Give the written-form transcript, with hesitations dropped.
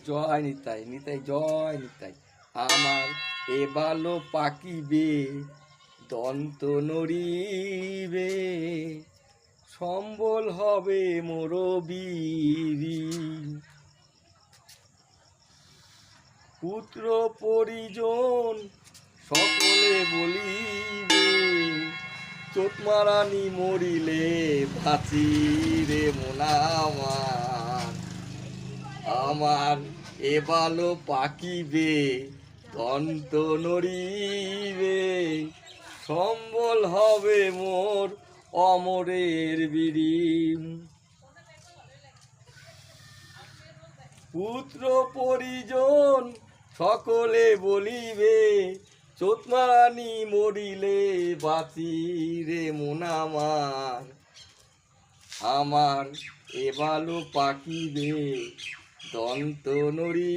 জয় নিতাই নিতাই জয় নিতাই। আমার এ বালো পাকিবে, দন্ত নড়িবে, সম্বল হবে মোর বীরি। পুত্র পরিজন সকলে বলিবে, চোটমারানি মরিলে বাঁচি রে মোনা আমার। আমার এ বালো পাকিবে, দন্ত নড়িবে, সম্বল হবে মোর অমরের বিড়ি। পুত্র পরিজন সকলে বলিবে, চোটমারানি মরিলে বাঁচি রে মন আমার। আমার এ বালো পাকিবে, দন্ত নড়ি।